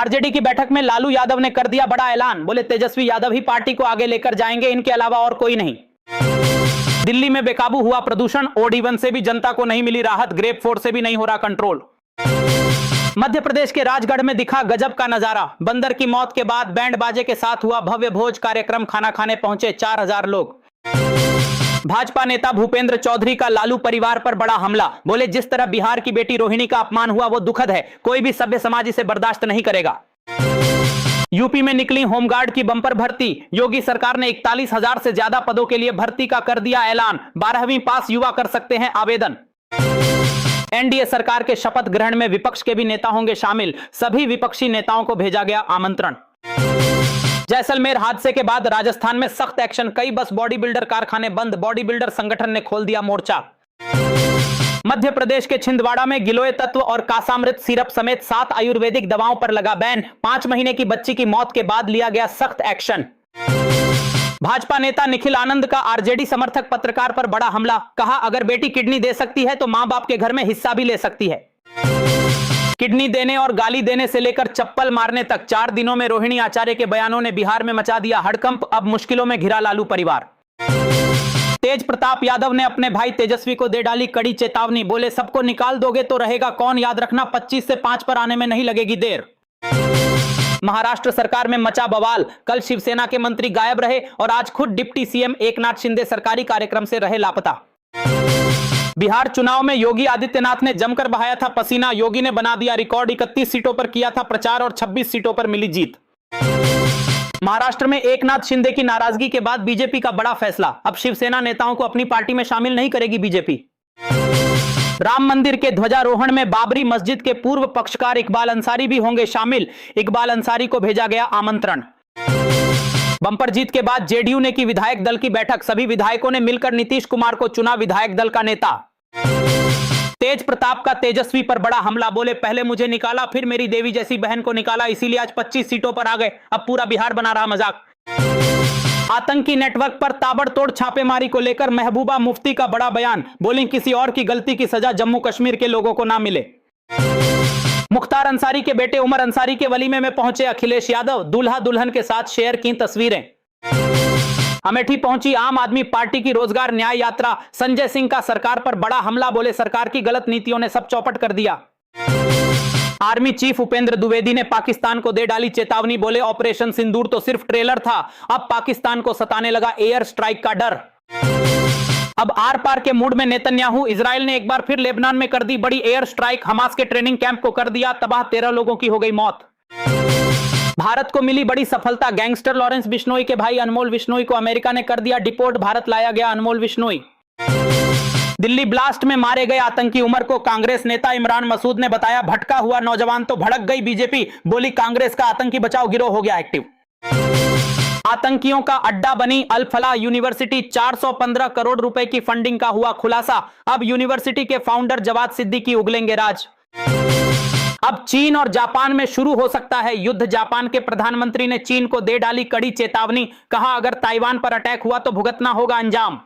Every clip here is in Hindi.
आरजेडी की बैठक में लालू यादव ने कर दिया बड़ा ऐलान, बोले तेजस्वी यादव ही पार्टी को आगे लेकर जाएंगे, इनके अलावा और कोई नहीं। दिल्ली में बेकाबू हुआ प्रदूषण, ओड-इवन से भी जनता को नहीं मिली राहत, ग्रेप फोर्स से भी नहीं हो रहा कंट्रोल। मध्य प्रदेश के राजगढ़ में दिखा गजब का नजारा, बंदर की मौत के बाद बैंड बाजे के साथ हुआ भव्य भोज कार्यक्रम, खाना खाने पहुंचे 4000 लोग। भाजपा नेता भूपेंद्र चौधरी का लालू परिवार पर बड़ा हमला, बोले जिस तरह बिहार की बेटी रोहिणी का अपमान हुआ वो दुखद है, कोई भी सभ्य समाज इसे बर्दाश्त नहीं करेगा। यूपी में निकली होमगार्ड की बंपर भर्ती, योगी सरकार ने 41,000 से ज्यादा पदों के लिए भर्ती का कर दिया ऐलान, 12वीं पास युवा कर सकते हैं आवेदन। एनडीए सरकार के शपथ ग्रहण में विपक्ष के भी नेता होंगे शामिल, सभी विपक्षी नेताओं को भेजा गया आमंत्रण। जैसलमेर हादसे के बाद राजस्थान में सख्त एक्शन, कई बस बॉडी बिल्डर कारखाने बंद, बॉडी बिल्डर संगठन ने खोल दिया मोर्चा। मध्य प्रदेश के छिंदवाड़ा में गिलोय तत्व और कासामृत सिरप समेत 7 आयुर्वेदिक दवाओं पर लगा बैन, 5 महीने की बच्ची की मौत के बाद लिया गया सख्त एक्शन। भाजपा नेता निखिल आनंद का आरजेडी समर्थक पत्रकार पर बड़ा हमला, कहा अगर बेटी किडनी दे सकती है तो मां बाप के घर में हिस्सा भी ले सकती है। किडनी देने और गाली देने से लेकर चप्पल मारने तक 4 दिनों में रोहिणी आचार्य के बयानों ने बिहार में मचा दिया हड़कंप, अब मुश्किलों में घिरा लालू परिवार। तेज प्रताप यादव ने अपने भाई तेजस्वी को दे डाली कड़ी चेतावनी, बोले सबको निकाल दोगे तो रहेगा कौन, याद रखना 25 से 5 पर आने में नहीं लगेगी देर। महाराष्ट्र सरकार में मचा बवाल, कल शिवसेना के मंत्री गायब रहे और आज खुद डिप्टी सीएम एकनाथ शिंदे सरकारी कार्यक्रम से रहे लापता। बिहार चुनाव में योगी आदित्यनाथ ने जमकर बहाया था पसीना, योगी ने बना दिया रिकॉर्ड, 31 सीटों पर किया था प्रचार और 26 सीटों पर मिली जीत। महाराष्ट्र में एकनाथ शिंदे की नाराजगी के बाद बीजेपी का बड़ा फैसला, अब शिवसेना नेताओं को अपनी पार्टी में शामिल नहीं करेगी बीजेपी। राम मंदिर के ध्वजारोहण में बाबरी मस्जिद के पूर्व पक्षकार इकबाल अंसारी भी होंगे शामिल, इकबाल अंसारी को भेजा गया आमंत्रण। बंपर जीत के बाद जेडीयू ने की विधायक दल की बैठक, सभी विधायकों ने मिलकर नीतीश कुमार को चुना विधायक दल का नेता। तेज प्रताप का तेजस्वी पर बड़ा हमला, बोले पहले मुझे निकाला फिर मेरी देवी जैसी बहन को निकाला, इसीलिए आज 25 सीटों पर आ गए, अब पूरा बिहार बना रहा मजाक। आतंकी नेटवर्क पर ताबड़तोड़ छापेमारी को लेकर महबूबा मुफ्ती का बड़ा बयान, बोली किसी और की गलती की सजा जम्मू कश्मीर के लोगों को ना मिले। मुख्तार अंसारी के बेटे उमर अंसारी के वलीमे में पहुंचे अखिलेश यादव, दूल्हा दुल्हन के साथ शेयर की तस्वीरें। अमेठी पहुंची आम आदमी पार्टी की रोजगार न्याय यात्रा, संजय सिंह का सरकार पर बड़ा हमला, बोले सरकार की गलत नीतियों ने सब चौपट कर दिया। आर्मी चीफ उपेंद्र द्विवेदी ने पाकिस्तान को दे डाली चेतावनी, बोले ऑपरेशन सिंदूर तो सिर्फ ट्रेलर था, अब पाकिस्तान को सताने लगा एयर स्ट्राइक का डर। अब आर पार के मूड में नेतन्याहू, इजराइल ने एक बार फिर लेबनान में कर दी बड़ी एयर स्ट्राइक, हमास के ट्रेनिंग कैंप को कर दिया तबाह, 13 लोगों की हो गई मौत। भारत को मिली बड़ी सफलता, गैंगस्टर लॉरेंस बिश्नोई के भाई अनमोल बिश्नोई को अमेरिका ने कर दिया डिपोर्ट, भारत लाया गया अनमोल बिश्नोई। दिल्ली ब्लास्ट में मारे गए आतंकी उमर को कांग्रेस नेता इमरान मसूद ने बताया भटका हुआ नौजवान, तो भड़क गई बीजेपी, बोली कांग्रेस का आतंकी बचाओ गिरोह हो गया एक्टिव। आतंकियों का अड्डा बनी अल फलाह यूनिवर्सिटी, 415 करोड़ रुपए की फंडिंग का हुआ खुलासा, अब यूनिवर्सिटी के फाउंडर जवाद सिद्दीकी उगलेंगे राज। अब चीन और जापान में शुरू हो सकता है युद्ध, जापान के प्रधानमंत्री ने चीन को दे डाली कड़ी चेतावनी, कहा अगर ताइवान पर अटैक हुआ तो भुगतना होगा अंजाम।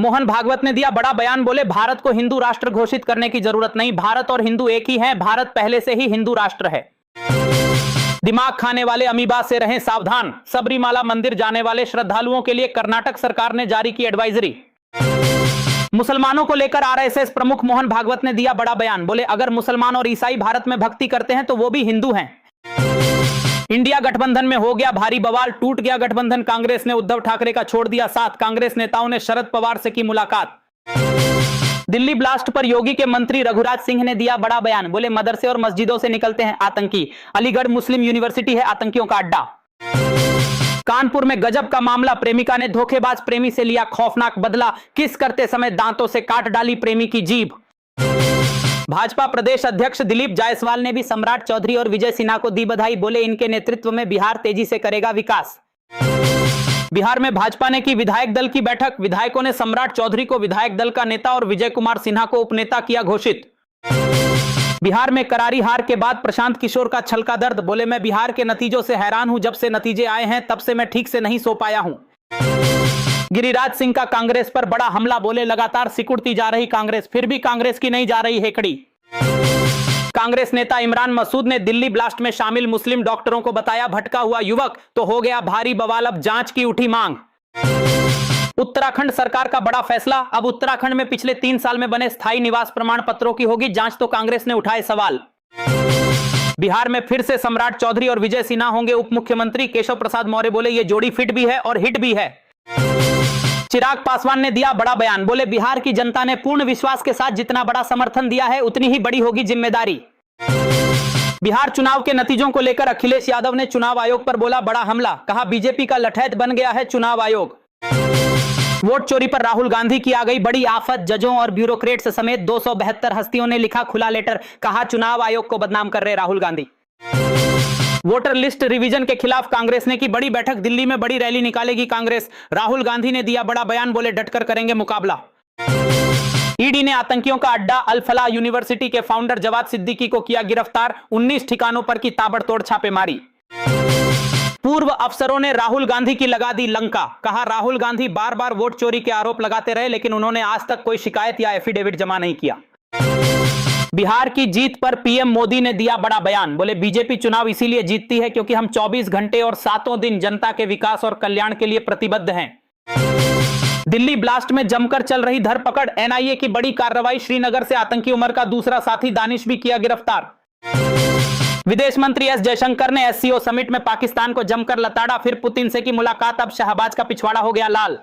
मोहन भागवत ने दिया बड़ा बयान, बोले भारत को हिंदू राष्ट्र घोषित करने की जरूरत नहीं, भारत और हिंदू एक ही हैं, भारत पहले से ही हिंदू राष्ट्र है। दिमाग खाने वाले अमीबा से रहें सावधान, सबरीमाला मंदिर जाने वाले श्रद्धालुओं के लिए कर्नाटक सरकार ने जारी की एडवाइजरी। मुसलमानों को लेकर आरएसएस प्रमुख मोहन भागवत ने दिया बड़ा बयान, बोले अगर मुसलमान और ईसाई भारत में भक्ति करते हैं तो वो भी हिंदू हैं। इंडिया गठबंधन में हो गया भारी बवाल, टूट गया गठबंधन, कांग्रेस ने उद्धव ठाकरे का छोड़ दिया साथ, कांग्रेस नेताओं ने शरद पवार से की मुलाकात। दिल्ली ब्लास्ट पर योगी के मंत्री रघुराज सिंह ने दिया बड़ा बयान, बोले मदरसे और मस्जिदों से निकलते हैं आतंकी, अलीगढ़ मुस्लिम यूनिवर्सिटी है आतंकियों का अड्डा। कानपुर में गजब का मामला, प्रेमिका ने धोखेबाज प्रेमी से लिया खौफनाक बदला, किस करते समय दांतों से काट डाली प्रेमी की जीभ। भाजपा प्रदेश अध्यक्ष दिलीप जायसवाल ने भी सम्राट चौधरी और विजय सिन्हा को दी बधाई, बोले इनके नेतृत्व में बिहार तेजी से करेगा विकास। बिहार में भाजपा ने की विधायक दल की बैठक, विधायकों ने सम्राट चौधरी को विधायक दल का नेता और विजय कुमार सिन्हा को उपनेता किया घोषित। बिहार में करारी हार के बाद प्रशांत किशोर का छलका दर्द, बोले मैं बिहार के नतीजों से हैरान हूं, जब से नतीजे आए हैं तब से मैं ठीक से नहीं सो पाया हूं। गिरिराज सिंह का कांग्रेस पर बड़ा हमला, बोले लगातार सिकुड़ती जा रही कांग्रेस, फिर भी कांग्रेस की नहीं जा रही हेकड़ी। कांग्रेस नेता इमरान मसूद ने दिल्ली ब्लास्ट में शामिल मुस्लिम डॉक्टरों को बताया भटका हुआ युवक, तो हो गया भारी बवाल, अब जांच की उठी मांग। उत्तराखंड सरकार का बड़ा फैसला, अब उत्तराखंड में पिछले 3 साल में बने स्थायी निवास प्रमाण पत्रों की होगी जांच, तो कांग्रेस ने उठाए सवाल। बिहार में फिर से सम्राट चौधरी और विजय सिन्हा होंगे उप मुख्यमंत्री, केशव प्रसाद मौर्य बोले ये जोड़ी फिट भी है और हिट भी है। चिराग पासवान ने दिया बड़ा बयान, बोले बिहार की जनता ने पूर्ण विश्वास के साथ जितना बड़ा समर्थन दिया है उतनी ही बड़ी होगी जिम्मेदारी। बिहार चुनाव के नतीजों को लेकर अखिलेश यादव ने चुनाव आयोग पर बोला बड़ा हमला, कहा बीजेपी का लठैत बन गया है चुनाव आयोग। वोट चोरी पर राहुल गांधी की आ गई बड़ी आफत, जजों और ब्यूरोक्रेट्स समेत 272 हस्तियों ने लिखा खुला लेटर, कहा चुनाव आयोग को बदनाम कर रहे Rahul Gandhi. Voter list revision के खिलाफ कांग्रेस ने की बड़ी बैठक, दिल्ली में बड़ी रैली निकालेगी कांग्रेस, राहुल गांधी ने दिया बड़ा बयान, बोले डटकर करेंगे मुकाबला। ईडी ने आतंकियों का अड्डा अल फलाह यूनिवर्सिटी के फाउंडर जवाद सिद्दीकी को किया गिरफ्तार, 19 ठिकानों पर की ताबड़तोड़ छापेमारी। पूर्व अफसरों ने राहुल गांधी की लगा दी लंका, कहा राहुल गांधी बार बार वोट चोरी के आरोप लगाते रहे लेकिन उन्होंने आज तक कोई शिकायत या एफिडेविट जमा नहीं किया। बिहार की जीत पर पीएम मोदी ने दिया बड़ा बयान, बोले बीजेपी चुनाव इसीलिए जीतती है क्योंकि हम 24 घंटे और 7 दिन जनता के विकास और कल्याण के लिए प्रतिबद्ध हैं। दिल्ली ब्लास्ट में जमकर चल रही धरपकड़, एनआईए की बड़ी कार्रवाई, श्रीनगर से आतंकी उमर का दूसरा साथी दानिश भी किया गिरफ्तार। विदेश मंत्री एस जयशंकर ने एससीओ समिट में पाकिस्तान को जमकर लताड़ा, फिर पुतिन से की मुलाकात, अब शहबाज का पिछवाड़ा हो गया लाल।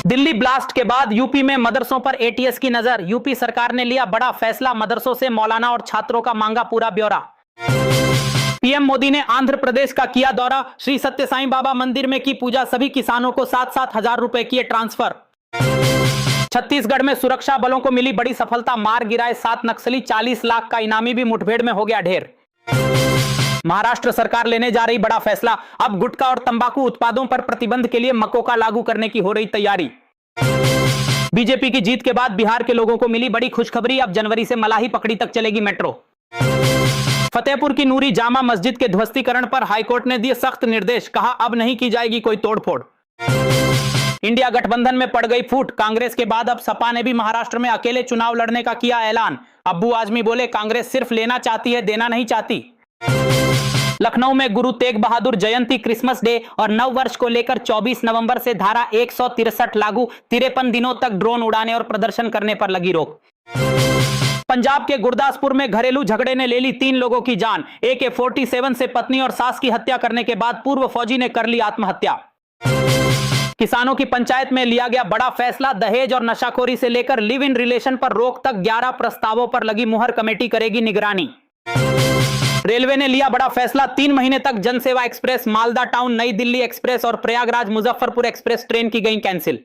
दिल्ली ब्लास्ट के बाद यूपी में मदरसों पर एटीएस की नजर, यूपी सरकार ने लिया बड़ा फैसला, मदरसों से मौलाना और छात्रों का मांगा पूरा ब्यौरा। पीएम मोदी ने आंध्र प्रदेश का किया दौरा, श्री सत्य साईं बाबा मंदिर में की पूजा, सभी किसानों को 7-7 हजार रुपए किए ट्रांसफर। छत्तीसगढ़ में सुरक्षा बलों को मिली बड़ी सफलता, मार गिराए 7 नक्सली, 40 लाख का इनामी भी मुठभेड़ में हो गया ढेर। महाराष्ट्र सरकार लेने जा रही बड़ा फैसला, अब गुटखा और तंबाकू उत्पादों पर प्रतिबंध के लिए मकोका लागू करने की हो रही तैयारी। बीजेपी की जीत के बाद बिहार के लोगों को मिली बड़ी खुशखबरी, अब जनवरी से मलाही पकड़ी तक चलेगी मेट्रो। फतेहपुर की नूरी जामा मस्जिद के ध्वस्तीकरण पर हाईकोर्ट ने दिए सख्त निर्देश, कहा अब नहीं की जाएगी कोई तोड़फोड़। इंडिया गठबंधन में पड़ गई फूट, कांग्रेस के बाद अब सपा ने भी महाराष्ट्र में अकेले चुनाव लड़ने का किया ऐलान। अब्बू आजमी बोले कांग्रेस सिर्फ लेना चाहती है, देना नहीं चाहती। लखनऊ में गुरु तेग बहादुर जयंती, क्रिसमस डे और नव वर्ष को लेकर 24 नवंबर से धारा 163 लागू, 53 दिनों तक ड्रोन उड़ाने और प्रदर्शन करने पर लगी रोक। पंजाब के गुरदासपुर में घरेलू झगड़े ने ले ली 3 लोगों की जान, AK-47 से पत्नी और सास की हत्या करने के बाद पूर्व फौजी ने कर ली आत्महत्या। किसानों की पंचायत में लिया गया बड़ा फैसला, दहेज और नशाखोरी से लेकर लिव इन रिलेशन पर रोक तक 11 प्रस्तावों पर लगी मुहर, कमेटी करेगी निगरानी। रेलवे ने लिया बड़ा फैसला, 3 महीने तक जनसेवा एक्सप्रेस, मालदा टाउन नई दिल्ली एक्सप्रेस और प्रयागराज मुजफ्फरपुर एक्सप्रेस ट्रेन की गई कैंसिल।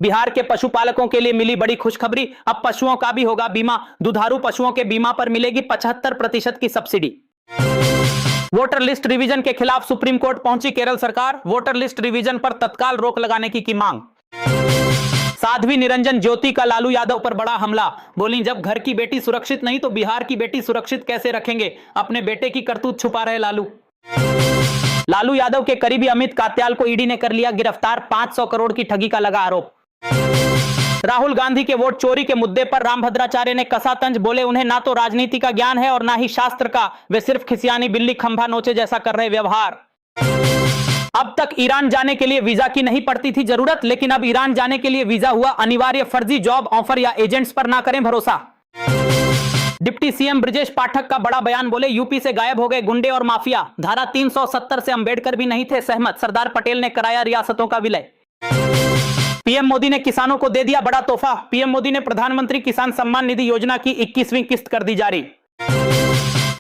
बिहार के पशुपालकों के लिए मिली बड़ी खुशखबरी, अब पशुओं का भी होगा बीमा, दुधारू पशुओं के बीमा पर मिलेगी 75% की सब्सिडी। वोटर लिस्ट रिवीजन के खिलाफ सुप्रीम कोर्ट पहुंची केरल सरकार, वोटर लिस्ट रिवीजन पर तत्काल रोक लगाने की मांग। साध्वी निरंजन ज्योति का लालू यादव पर बड़ा हमला, बोली जब घर की बेटी सुरक्षित नहीं तो बिहार की बेटी सुरक्षित कैसे रखेंगे, अपने बेटे की करतूत छुपा रहे लालू यादव के करीबी अमित कात्याल को ईडी ने कर लिया गिरफ्तार, 500 करोड़ की ठगी का लगा आरोप। राहुल गांधी के वोट चोरी के मुद्दे पर रामभद्राचार्य ने कसा तंज, बोले उन्हें ना तो राजनीति का ज्ञान है और ना ही शास्त्र का, वे सिर्फ खिसियानी बिल्ली खंभा नोचे जैसा कर रहे व्यवहार। अब तक ईरान जाने के लिए वीजा की नहीं पड़ती थी जरूरत, लेकिन अब ईरान जाने के लिए वीजा हुआ अनिवार्य, फर्जी जॉब ऑफर या एजेंट्स पर ना करें भरोसा। डिप्टी सीएम ब्रजेश पाठक का बड़ा बयान, बोले यूपी से गायब हो गए गुंडे और माफिया, धारा 370 से अंबेडकर भी नहीं थे सहमत, सरदार पटेल ने कराया रियासतों का विलय। पीएम मोदी ने किसानों को दे दिया बड़ा तोहफा, पीएम मोदी ने प्रधानमंत्री किसान सम्मान निधि योजना की 21वीं किस्त कर दी जारी।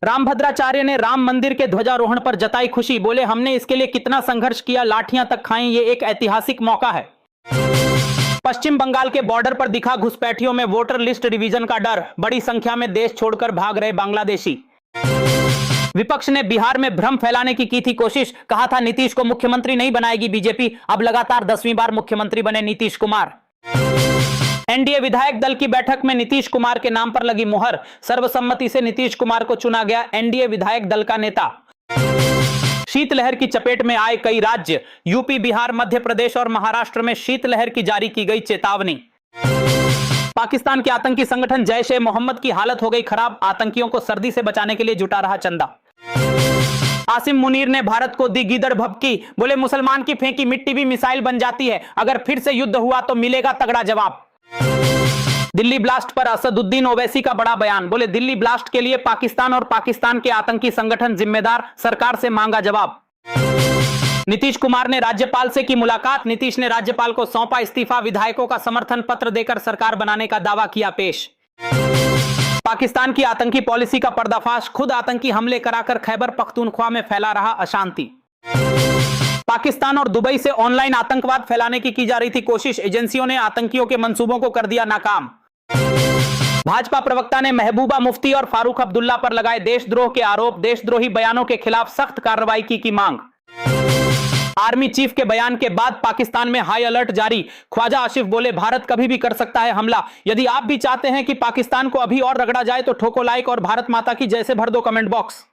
रामभद्राचार्य ने राम मंदिर के ध्वजारोहण पर जताई खुशी, बोले हमने इसके लिए कितना संघर्ष किया, लाठियां तक खाई, ये एक ऐतिहासिक मौका है। पश्चिम बंगाल के बॉर्डर पर दिखा घुसपैठियों में वोटर लिस्ट रिवीजन का डर, बड़ी संख्या में देश छोड़कर भाग रहे बांग्लादेशी। विपक्ष ने बिहार में भ्रम फैलाने की थी कोशिश, कहा था नीतीश को मुख्यमंत्री नहीं बनाएगी बीजेपी, अब लगातार 10वीं बार मुख्यमंत्री बने नीतीश कुमार। एनडीए विधायक दल की बैठक में नीतीश कुमार के नाम पर लगी मुहर, सर्वसम्मति से नीतीश कुमार को चुना गया एनडीए विधायक दल का नेता। शीतलहर की चपेट में आए कई राज्य, यूपी, बिहार, मध्य प्रदेश और महाराष्ट्र में शीतलहर की जारी की गई चेतावनी। पाकिस्तान के आतंकी संगठन जैश ए मोहम्मद की हालत हो गई खराब, आतंकियों को सर्दी से बचाने के लिए जुटा रहा चंदा। आसिम मुनीर ने भारत को दी गीदड़ भभकी, बोले मुसलमान की फेंकी मिट्टी भी मिसाइल बन जाती है, अगर फिर से युद्ध हुआ तो मिलेगा तगड़ा जवाब। दिल्ली ब्लास्ट पर असदुद्दीन ओवैसी का बड़ा बयान, बोले दिल्ली ब्लास्ट के लिए पाकिस्तान और पाकिस्तान के आतंकी संगठन जिम्मेदार, सरकार से मांगा जवाब। नीतीश कुमार ने राज्यपाल से की मुलाकात, नीतीश ने राज्यपाल को सौंपा इस्तीफा, विधायकों का समर्थन पत्र देकर सरकार बनाने का दावा किया पेश। पाकिस्तान की आतंकी पॉलिसी का पर्दाफाश, खुद आतंकी हमले कराकर खैबर पख्तूनख्वा में फैला रहा अशांति। पाकिस्तान और दुबई से ऑनलाइन आतंकवाद फैलाने की जा रही थी कोशिश, एजेंसियों ने आतंकियों के मंसूबों को कर दिया नाकाम। भाजपा प्रवक्ता ने महबूबा मुफ्ती और फारूक अब्दुल्ला पर लगाए देशद्रोह के आरोप, देशद्रोही बयानों के खिलाफ सख्त कार्रवाई की मांग। आर्मी चीफ के बयान के बाद पाकिस्तान में हाई अलर्ट जारी, ख्वाजा आसिफ बोले भारत कभी भी कर सकता है हमला, यदि आप भी चाहते हैं कि पाकिस्तान को अभी और रगड़ा जाए तो ठोको लाइक और भारत माता की जय से भर दो कमेंट बॉक्स।